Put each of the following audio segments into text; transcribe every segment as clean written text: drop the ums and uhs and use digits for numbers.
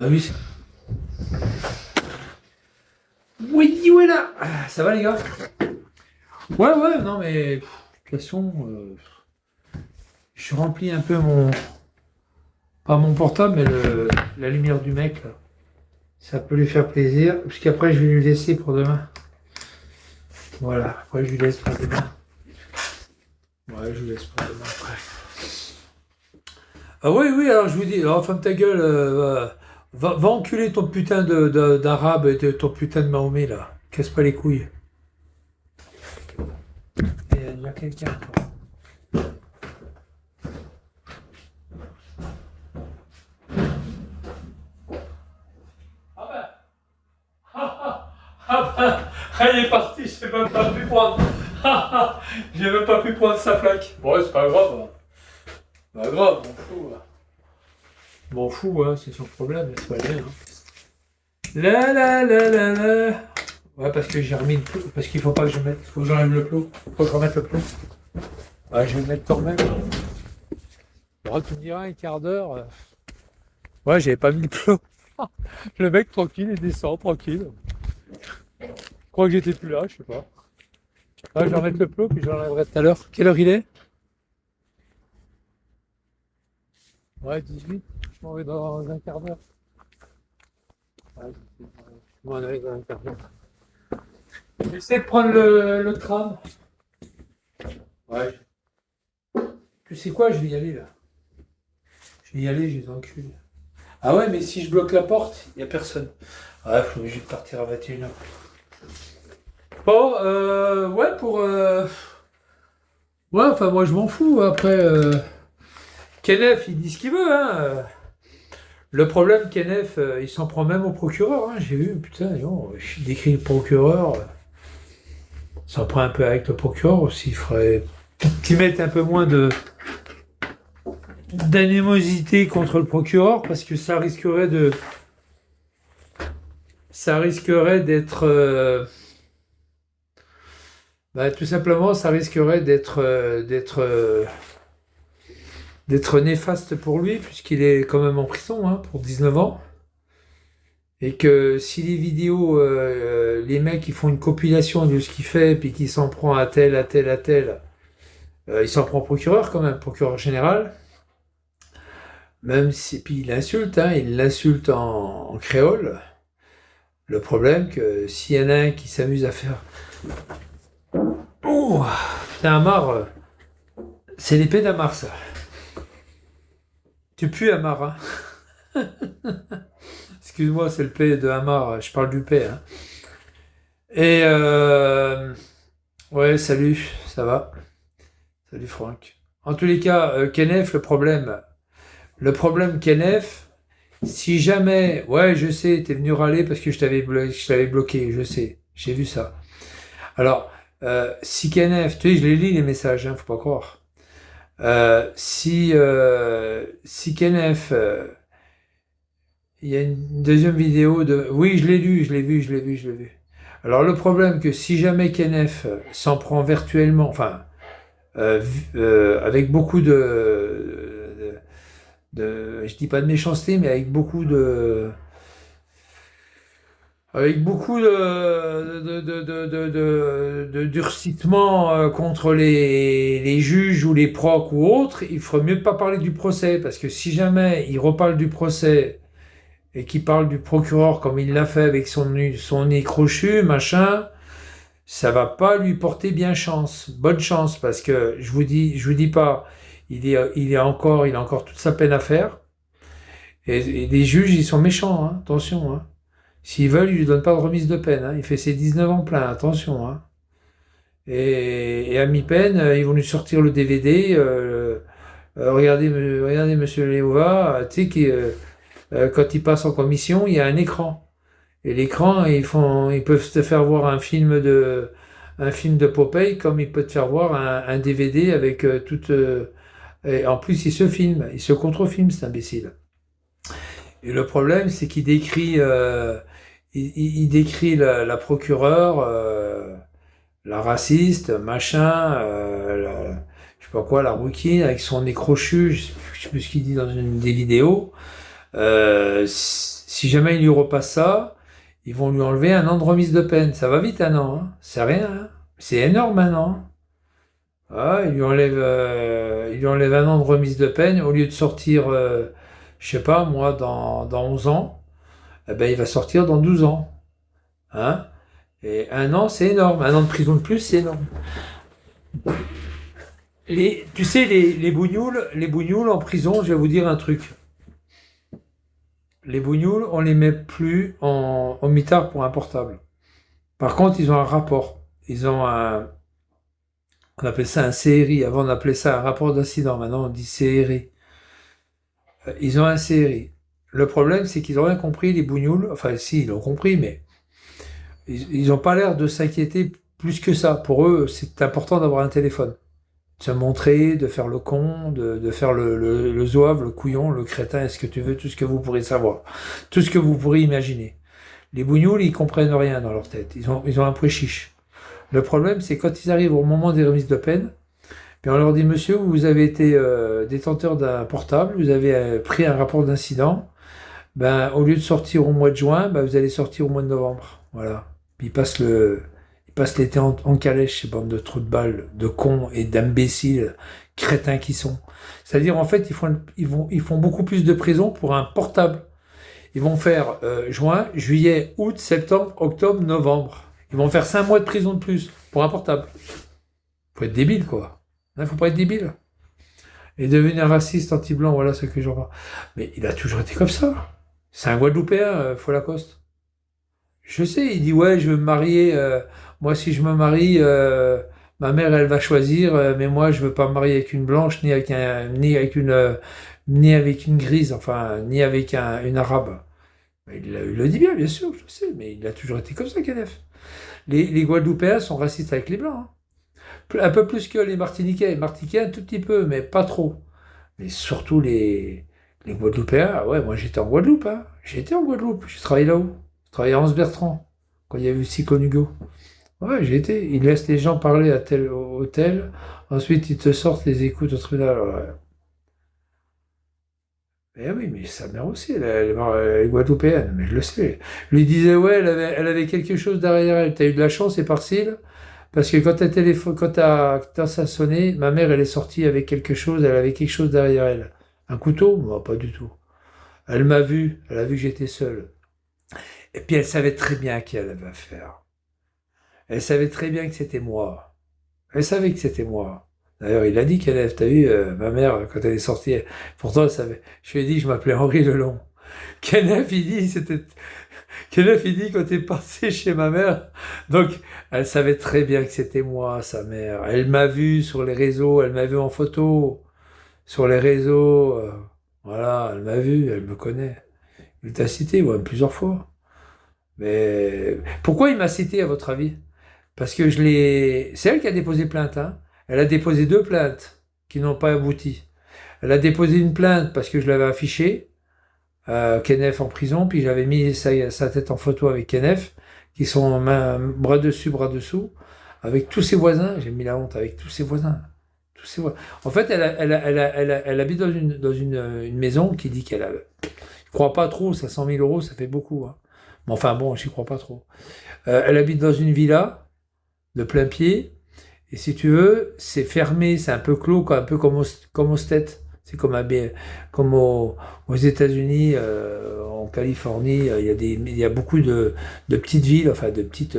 Ah oui, oui, voilà. Ça va les gars? Ouais, ouais, non mais de toute façon, je remplis un peu pas mon portable, mais la lumière du mec là. Ça peut lui faire plaisir, parce qu'après je vais lui laisser pour demain. Voilà, après je lui laisse pour demain. Ouais, je lui laisse pour demain après. Ah oui, oui, alors je vous dis, alors ferme ta gueule, va enculer ton putain d'arabe et ton putain de Mahomet là. Casse pas les couilles. Il y a quelqu'un. Ah ben, ah ben, elle est partie, j'ai même pas pu prendre. J'ai même pas pu prendre sa plaque. Bon, ouais, c'est pas grave. Hein. Pas grave, m'en fous. Hein. M'en fous, hein, c'est son problème, c'est pas bien. Hein. La la la la la. Ouais, parce que j'ai remis le plot, parce qu'il faut pas que je mette, faut que j'enlève le plot. Faut que je remette le plot. Ouais, je vais le mettre quand même. Bon, tu me diras un quart d'heure. Ouais, j'avais pas mis le plot. Le mec tranquille, il descend tranquille. Je crois que j'étais plus là, je sais pas. Ouais, je vais remettre le plot, puis je l'enlèverai tout à l'heure. Quelle heure il est? Ouais, 18. Je m'en vais dans un quart d'heure. Ouais, je m'en vais dans un quart d'heure. J'essaie de prendre le tram. Ouais. Tu sais quoi, je vais y aller là. Je vais y aller, je les encule. Ah ouais, mais si je bloque la porte, il n'y a personne. Ouais, faut que je vais partir à 21h. Bon, ouais, ouais, enfin, moi je m'en fous. Après, Kenneth, il dit ce qu'il veut, hein. Le problème, Kenneth, il s'en prend même au procureur, hein. J'ai vu, putain, non, il décrit le procureur. S'en prend un peu avec le procureur aussi. Il faudrait qu'ils mettent un peu moins d'animosité contre le procureur parce que ça risquerait d'être tout simplement ça risquerait d'être néfaste pour lui puisqu'il est quand même en prison hein, pour 19 ans et que si les vidéos les mecs ils font une compilation de ce qu'il fait puis qu'il s'en prend à tel il s'en prend au procureur quand même procureur général. Même si, puis il l'insulte en créole. Le problème que s'il y en a un qui s'amuse à faire oh, putain, Amar, c'est l'épée d'Amar, ça. Tu pues, Amar, hein. Excuse-moi, c'est le P de Amar, je parle du P, hein. Et, ouais, salut, ça va? Salut, Franck. En tous les cas, Kenneth, le problème, Kenneth, si jamais, ouais, je sais, t'es venu râler parce que je t'avais bloqué, je sais, j'ai vu ça. Alors, si Kenneth, tu sais, je les lis les messages, hein, faut pas croire. Si Kenneth, il y a une deuxième vidéo de... Oui, je l'ai lu, je l'ai vu, je l'ai vu, je l'ai vu. Alors le problème que si jamais Kenneth s'en prend virtuellement, enfin, avec beaucoup je dis pas de méchanceté, mais avec beaucoup de durcissement contre les juges ou les procs ou autres, il ferait mieux de pas parler du procès, parce que si jamais il reparle du procès et qu'il parle du procureur comme il l'a fait avec son nez crochu, machin, ça va pas lui porter bien chance, bonne chance, parce que je vous dis pas, il a encore toute sa peine à faire, et les juges, ils sont méchants, hein, attention, hein. S'ils veulent, ils lui donnent pas de remise de peine. Hein. Il fait ses 19 ans plein, attention. Hein. Et à mi-peine, ils vont lui sortir le DVD. Regardez, Monsieur Léova, tu sais, quand il passe en commission, il y a un écran. Et l'écran, ils peuvent te faire voir un film de Popeye, comme ils peuvent te faire voir un DVD avec et en plus, il se contrefilme, cet imbécile. Et le problème, c'est qu'il décrit, il décrit la procureure, la raciste, machin, je sais pas quoi, la rouquine, avec son nez crochu, je sais plus ce qu'il dit dans une des vidéos. Si jamais il lui repasse ça, ils vont lui enlever 1 an de remise de peine. Ça va vite 1 an, hein. C'est rien, hein. C'est énorme 1 an. Ah, il lui enlève 1 an de remise de peine. Au lieu de sortir, je sais pas, moi, dans 11 ans, eh ben, il va sortir dans 12 ans. Hein? Et 1 an, c'est énorme. 1 an de prison de plus, c'est énorme. Tu sais, les bougnoules en prison, je vais vous dire un truc. Les bougnoules, on les met plus en mitard pour un portable. Par contre, ils ont un rapport. On appelle ça un CRI. Avant, on appelait ça un rapport d'incident. Maintenant, on dit CRI. Ils ont un CRI. Le problème, c'est qu'ils n'ont rien compris, les bougnoules. Enfin, si, ils l'ont compris, mais ils n'ont pas l'air de s'inquiéter plus que ça. Pour eux, c'est important d'avoir un téléphone. De se montrer, de faire le con, de faire le zouave, le couillon, le crétin, est-ce que tu veux, tout ce que vous pourrez savoir. Tout ce que vous pourrez imaginer. Les bougnoules, ils comprennent rien dans leur tête. Ils ont un poil chiche. Le problème, c'est quand ils arrivent au moment des remises de peine, puis on leur dit, monsieur, vous avez été détenteur d'un portable, vous avez pris un rapport d'incident, ben, au lieu de sortir au mois de juin, ben, vous allez sortir au mois de novembre. Voilà. Puis ils passent l'été en calèche, ces bandes de trous de balles, de cons et d'imbéciles, crétins qui sont. C'est-à-dire, en fait, ils font beaucoup plus de prison pour un portable. Ils vont faire juin, juillet, août, septembre, octobre, novembre. Ils vont faire 5 mois de prison de plus pour un portable. Faut être débile, quoi. Il faut pas être débile. Et devenir raciste, anti-blanc, voilà ce que j'en vois. Mais il a toujours été comme ça. C'est un Guadeloupéen, Folacoste. Je sais, il dit, ouais, je veux me marier. Moi, si je me marie, ma mère, elle va choisir. Mais moi, je veux pas me marier avec une blanche, ni avec une grise, enfin, ni avec une arabe. Il le dit bien sûr, je sais, mais il a toujours été comme ça, Kenneth. Les Guadeloupéens sont racistes avec les Blancs. Hein. Un peu plus que les Martiniquais. Les Martiniquais, un tout petit peu, mais pas trop. Mais surtout les Guadeloupéens. Ah ouais, moi j'étais en Guadeloupe. Hein. J'ai été en Guadeloupe. J'ai travaillé là-haut. J'ai travaillé à Anse Bertrand, quand il y a eu Cyclone Hugo. Ouais, j'ai été. Ils laissent les gens parler à tel hôtel. Ensuite, ils te sortent les écoutes au tribunal. Ouais. Eh oui, mais sa mère aussi, elle est guadeloupéenne, mais je le sais. Je lui disais, ouais, elle avait quelque chose derrière elle. T'as eu de la chance, c'est par-cile, parce que quand ça a sonné, ma mère, elle est sortie avec quelque chose, elle avait quelque chose derrière elle. Un couteau? Moi, pas du tout. Elle m'a vu, elle a vu que j'étais seul. Et puis elle savait très bien à qui elle avait affaire. Elle savait très bien que c'était moi. Elle savait que c'était moi. D'ailleurs, il a dit qu'elle, t'as vu, ma mère, quand elle est sortie, pourtant elle savait. Je lui ai dit que je m'appelais Henri Lelon. Kenneth, il dit quand t'es passé chez ma mère. Donc, elle savait très bien que c'était moi, sa mère. Elle m'a vu sur les réseaux, elle m'a vu en photo, sur les réseaux. Voilà, elle m'a vu, elle me connaît. Il t'a cité, ouais, plusieurs fois. Mais pourquoi il m'a cité, à votre avis? Parce que c'est elle qui a déposé plainte, hein. Elle a déposé 2 plaintes qui n'ont pas abouti. Elle a déposé une plainte parce que je l'avais affiché, Kenneth en prison, puis j'avais mis sa tête en photo avec Kenneth, qui sont bras dessus, bras dessous, avec tous ses voisins. J'ai mis la honte avec tous ses voisins. Tous ses voisins. En fait, elle habite dans une maison qui dit qu'elle a. Je crois pas trop, ça 100 000 euros, ça fait beaucoup. Hein. Mais enfin bon, j'y crois pas trop. Elle habite dans une villa de plein pied. Et si tu veux, c'est fermé, c'est un peu clos, un peu comme au States. C'est comme aux États-Unis, en Californie, il y a beaucoup de petites villes, enfin des petites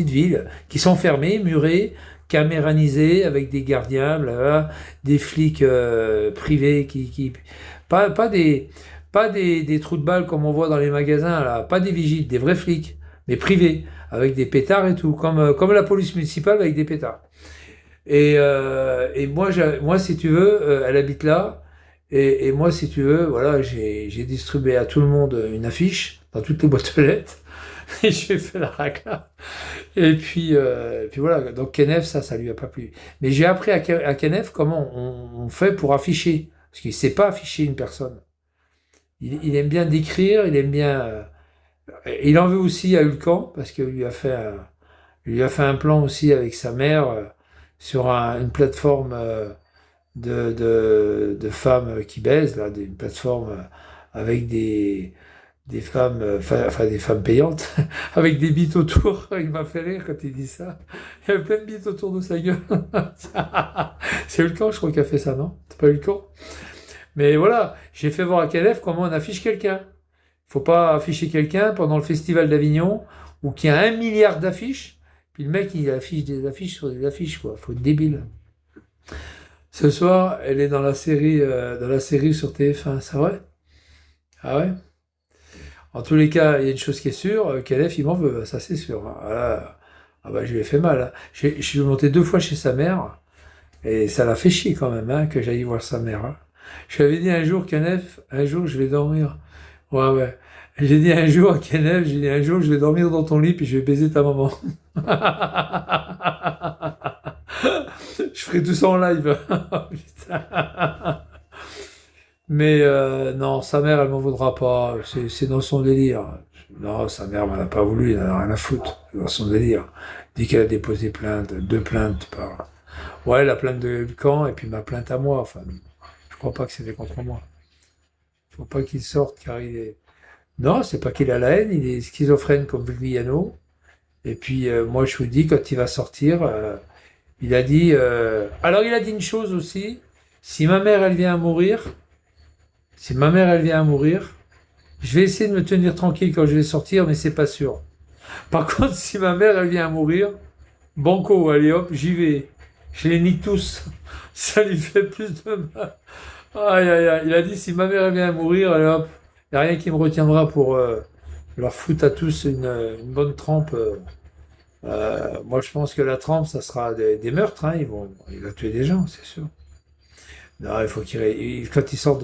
villes qui sont fermées, murées, caméranisées, avec des gardiens, blablabla, des flics privés pas des trous de balles comme on voit dans les magasins, là, pas des vigiles, des vrais flics, mais privés, avec des pétards et tout, comme la police municipale avec des pétards. Et moi, si tu veux, elle habite là, et moi, si tu veux, voilà, j'ai distribué à tout le monde une affiche dans toutes les boîtes aux lettres, et j'ai fait la racla. Et puis voilà, donc Kenneth, ça lui a pas plu. Mais j'ai appris à Kenneth comment on fait pour afficher, parce qu'il sait pas afficher une personne. Il aime bien décrire, il aime bien. Il en veut aussi à Hulcan, parce qu'il lui a fait un plan aussi avec sa mère sur une plateforme de femmes qui baisent, là, une plateforme avec des femmes, enfin des femmes payantes, avec des bites autour. Il m'a fait rire quand il dit ça. Il y avait plein de bites autour de sa gueule. C'est Hulkan, je crois, qui a fait ça, non? C'est pas Hulkan? Mais voilà, j'ai fait voir à Calef comment on affiche quelqu'un. Il faut pas afficher quelqu'un pendant le festival d'Avignon, où il y a 1 milliard d'affiches, puis le mec, il affiche des affiches sur des affiches, quoi. Faut être débile. Ce soir, elle est dans la série sur TF1, c'est vrai? Ah ouais? En tous les cas, il y a une chose qui est sûre, Calef, il m'en veut, ça c'est sûr. Ah, là, ah bah, je lui ai fait mal, hein. Je suis monté 2 fois chez sa mère, et ça l'a fait chier quand même, hein, que j'aille voir sa mère, hein. Je lui avais dit un jour, Calef, un jour je vais dormir. Ouais, ouais. J'ai dit un jour à Calef, j'ai dit un jour je vais dormir dans ton lit, puis je vais baiser ta maman. Je ferai tout ça en live. Putain. Mais non, sa mère, elle m'en voudra pas. C'est dans son délire. Non, sa mère m'en a pas voulu, elle en a rien à foutre. C'est dans son délire. Dit qu'elle a déposé plainte, 2 plaintes par. Ouais, la plainte de Caen et puis ma plainte à moi. Enfin, je crois pas que c'était contre moi. Faut pas qu'il sorte car il est. Non, c'est pas qu'il a la haine, il est schizophrène comme Vulviano. Et puis moi, je vous dis, quand il va sortir, il a dit. Alors, il a dit une chose aussi. Si ma mère, elle vient à mourir. Si ma mère, elle vient à mourir, je vais essayer de me tenir tranquille quand je vais sortir, mais c'est pas sûr. Par contre, si ma mère, elle vient à mourir, banco, allez hop, j'y vais. Je les nique tous. Ça lui fait plus de mal. Aïe, aïe, aïe. Il a dit, si ma mère, elle vient à mourir, allez hop, il n'y a rien qui me retiendra pour leur foutre à tous une bonne trempe. Moi, je pense que la trempe, ça sera des meurtres. Hein. Il va tuer des gens, c'est sûr. Non, il faut quand il sort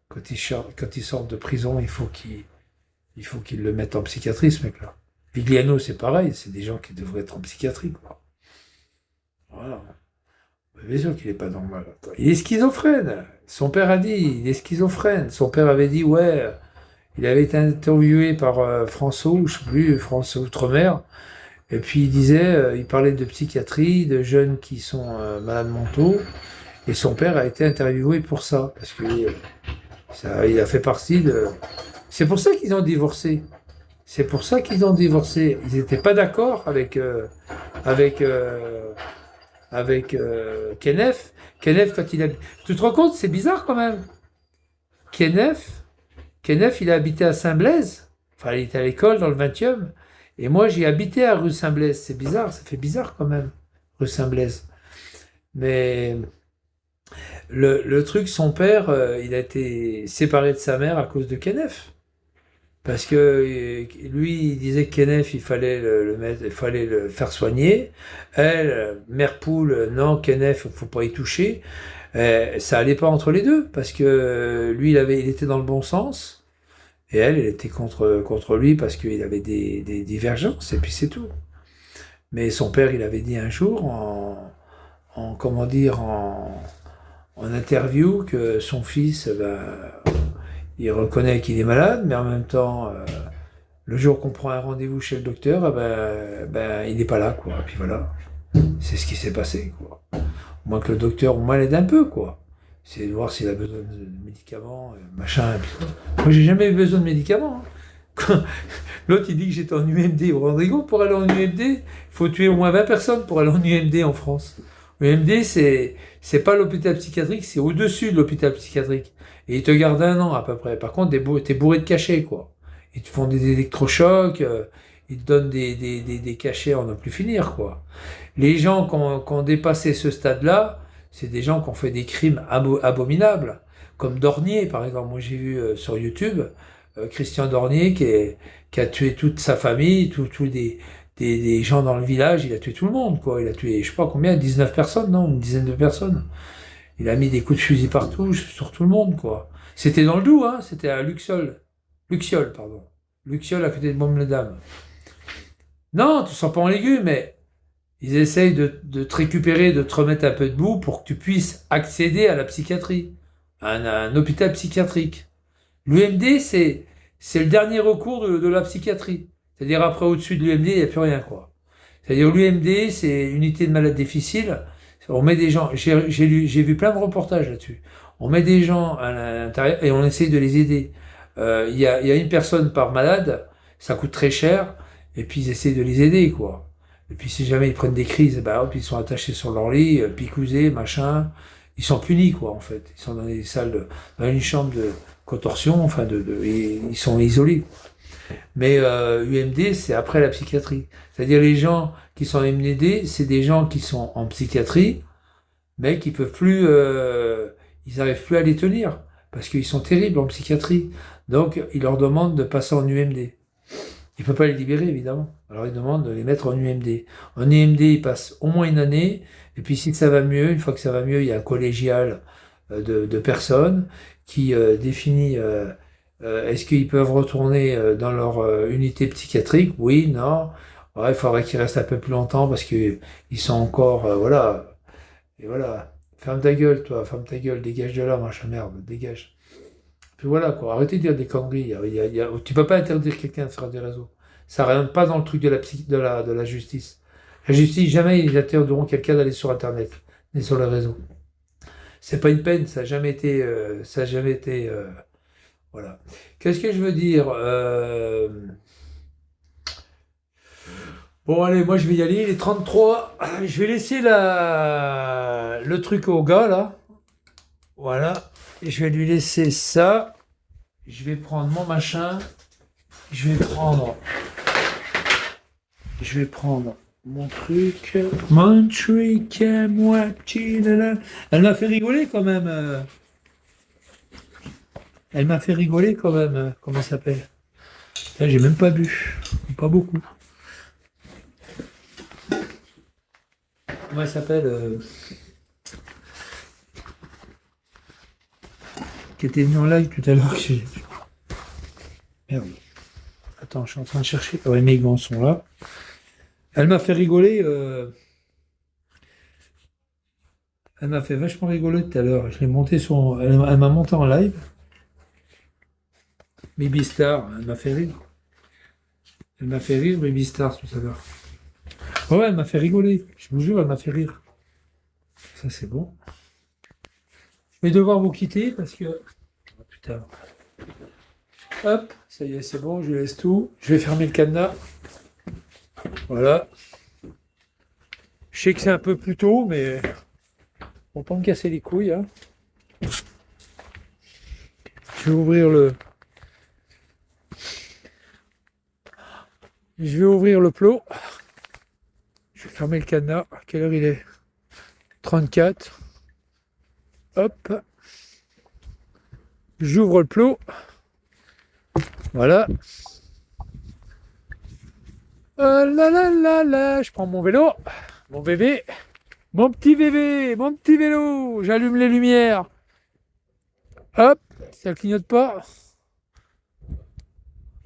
quand il sort de prison, il faut qu'il le mette en psychiatrie, ce mec-là. Vigliano, c'est pareil, c'est des gens qui devraient être en psychiatrie, quoi. Voilà. Bien sûr qu'il est pas normal. Il est schizophrène. Son père a dit, il est schizophrène. Son père avait dit, ouais, il avait été interviewé par François, je sais plus, France Outre-mer. Et puis il disait, il parlait de psychiatrie, de jeunes qui sont malades mentaux. Et son père a été interviewé pour ça, parce que il a fait partie de. C'est pour ça qu'ils ont divorcé. C'est pour ça qu'ils ont divorcé. Ils n'étaient pas d'accord avec Kenef. Kenef, quand il a. Tu te rends compte, c'est bizarre quand même. Kenef, il a habité à Saint-Blaise. Enfin, il était à l'école dans le 20e. Et moi, j'ai habité à rue Saint-Blaise. C'est bizarre, ça fait bizarre quand même, rue Saint-Blaise. Mais le truc, son père, il a été séparé de sa mère à cause de Kenef. Parce que lui, il disait que Kenef, il fallait il fallait le faire soigner. Elle, mère poule, non, Kenef, faut pas y toucher. Ça allait pas entre les deux, parce que lui, il était dans le bon sens. Et elle était contre lui parce qu'il avait des divergences, et puis c'est tout. Mais son père, il avait dit un jour, comment dire, en interview, que son fils, il reconnaît qu'il est malade, mais en même temps, le jour qu'on prend un rendez-vous chez le docteur, il n'est pas là, quoi. Et puis voilà, c'est ce qui s'est passé, quoi. Au moins que le docteur, au moins, l'aide un peu, quoi. C'est de voir s'il a besoin de médicaments, machin. Et puis... Moi, j'ai jamais eu besoin de médicaments. Hein. L'autre, il dit que j'étais en UMD. Vous vous rendez compte, pour aller en UMD, il faut tuer au moins 20 personnes pour aller en UMD en France. UMD, c'est pas l'hôpital psychiatrique, c'est au-dessus de l'hôpital psychiatrique. Et ils te gardent 1 an à peu près. Par contre, t'es bourré de cachets, quoi. Ils te font des électrochocs, ils te donnent des cachets à n'en plus finir, quoi. Les gens qui ont dépassé ce stade-là, c'est des gens qui ont fait des crimes abominables, comme Dornier, par exemple. Moi, j'ai vu sur YouTube Christian Dornier qui a tué toute sa famille, tous des gens dans le village. Il a tué tout le monde, quoi. Il a tué, je sais pas combien, 19 personnes, non, une dizaine de personnes. Il a mis des coups de fusil partout, sur tout le monde, quoi. C'était dans le Doubs, hein. C'était à Luxiol, pardon. Luxiol, à côté de Baume-les-Dames. Non, tu sens pas en légumes, mais ils essayent de te récupérer, de te remettre un peu debout pour que tu puisses accéder à la psychiatrie, à un hôpital psychiatrique. L'UMD, c'est le dernier recours de la psychiatrie. C'est-à-dire après, au-dessus de l'UMD, il n'y a plus rien, quoi. C'est-à-dire l'UMD, c'est unité de malades difficiles. On met des gens, j'ai vu plein de reportages là-dessus. On met des gens à l'intérieur et on essaye de les aider. il y a une personne par malade, ça coûte très cher, et puis ils essaient de les aider, quoi. Et puis si jamais ils prennent des crises, bah hop, ils sont attachés sur leur lit, picousés, machin. Ils sont punis, quoi, en fait. Ils sont dans des salles, dans une chambre de contorsion, enfin, et ils sont isolés. Mais UMD, c'est après la psychiatrie. C'est-à-dire les gens qui sont MND, c'est des gens qui sont en psychiatrie, mais qui peuvent plus, ils n'arrivent plus à les tenir parce qu'ils sont terribles en psychiatrie. Donc, ils leur demandent de passer en UMD. Il ne peut pas les libérer, évidemment. Alors, ils demandent de les mettre en UMD. En UMD, ils passent au moins une année. Et puis, si ça va mieux, une fois que ça va mieux, il y a un collégial de personnes qui définit est-ce qu'ils peuvent retourner dans leur unité psychiatrique? Oui, non. Ouais, il faudrait qu'ils restent un peu plus longtemps parce qu'ils sont encore, voilà. Et voilà. Ferme ta gueule, toi, ferme ta gueule, dégage de là, machin merde, dégage. Puis voilà, quoi. Arrêtez de dire des conneries. Tu peux pas interdire quelqu'un de faire des réseaux. Ça rentre pas dans le truc de la justice. La justice, jamais ils interdiront quelqu'un d'aller sur Internet, ni sur les réseaux. C'est pas une peine, ça a jamais été, voilà. Qu'est-ce que je veux dire? Bon, allez, moi je vais y aller, il est 33. Je vais laisser le truc au gars, là. Voilà. Et je vais lui laisser ça. Je vais prendre mon machin. Je vais prendre mon truc. Mon truc, moi, petit, là, là. Elle m'a fait rigoler quand même. Elle m'a fait rigoler quand même. Comment ça s'appelle? Là, j'ai même pas bu. Pas beaucoup. Comment elle s'appelle qui était venu en live tout à l'heure. Merde. Attends, je suis en train de chercher. Ah ouais, mes gants sont là. Elle m'a fait rigoler. Elle m'a fait vachement rigoler tout à l'heure. Je l'ai monté sur. Elle m'a monté en live. Baby Star, elle m'a fait rire. Elle m'a fait rire, Baby Star, tout à l'heure. Ouais, elle m'a fait rigoler. Je vous jure, elle m'a fait rire. Ça, c'est bon. Je vais devoir vous quitter parce que. Oh, putain. Hop, ça y est, c'est bon, je laisse tout. Je vais fermer le cadenas. Voilà. Je sais que c'est un peu plus tôt, mais on va pas me casser les couilles. Hein. Je vais ouvrir le plot. Je vais fermer le cadenas. À quelle heure il est? 34. Hop. J'ouvre le plot. Voilà. Là là là là. Je prends mon vélo. Mon bébé. Mon petit bébé. Mon petit vélo. J'allume les lumières. Hop. Ça clignote pas.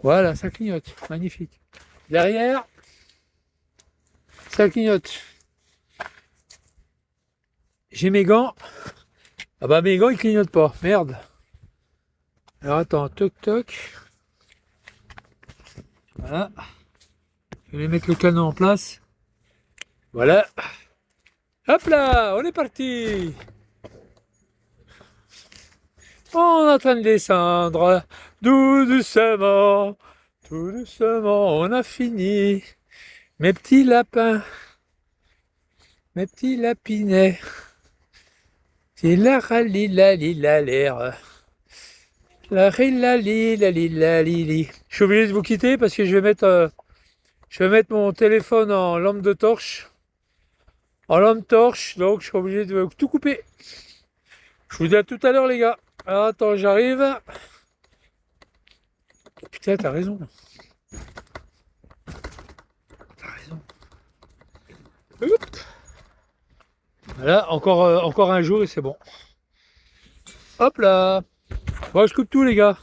Voilà, ça clignote. Magnifique. Derrière. Ça clignote. J'ai mes gants. Ah bah mes gants ils clignotent pas. Merde. Alors attends, toc toc. Voilà. Je vais mettre le canon en place. Voilà. Hop là, on est parti. On est en train de descendre. Tout doucement. Tout doucement, on a fini. Mes petits lapins. Mes petits lapinets. C'est la rali la li la l'air. La ri la li la li la li li. Je suis obligé de vous quitter parce que je vais mettre mon téléphone en lampe de torche. En lampe torche, donc je suis obligé de tout couper. Je vous dis à tout à l'heure les gars. Alors attends, j'arrive. Putain, t'as raison. T'as raison. Hop. Voilà, encore un jour et c'est bon. Hop là. Bon, je coupe tout les gars.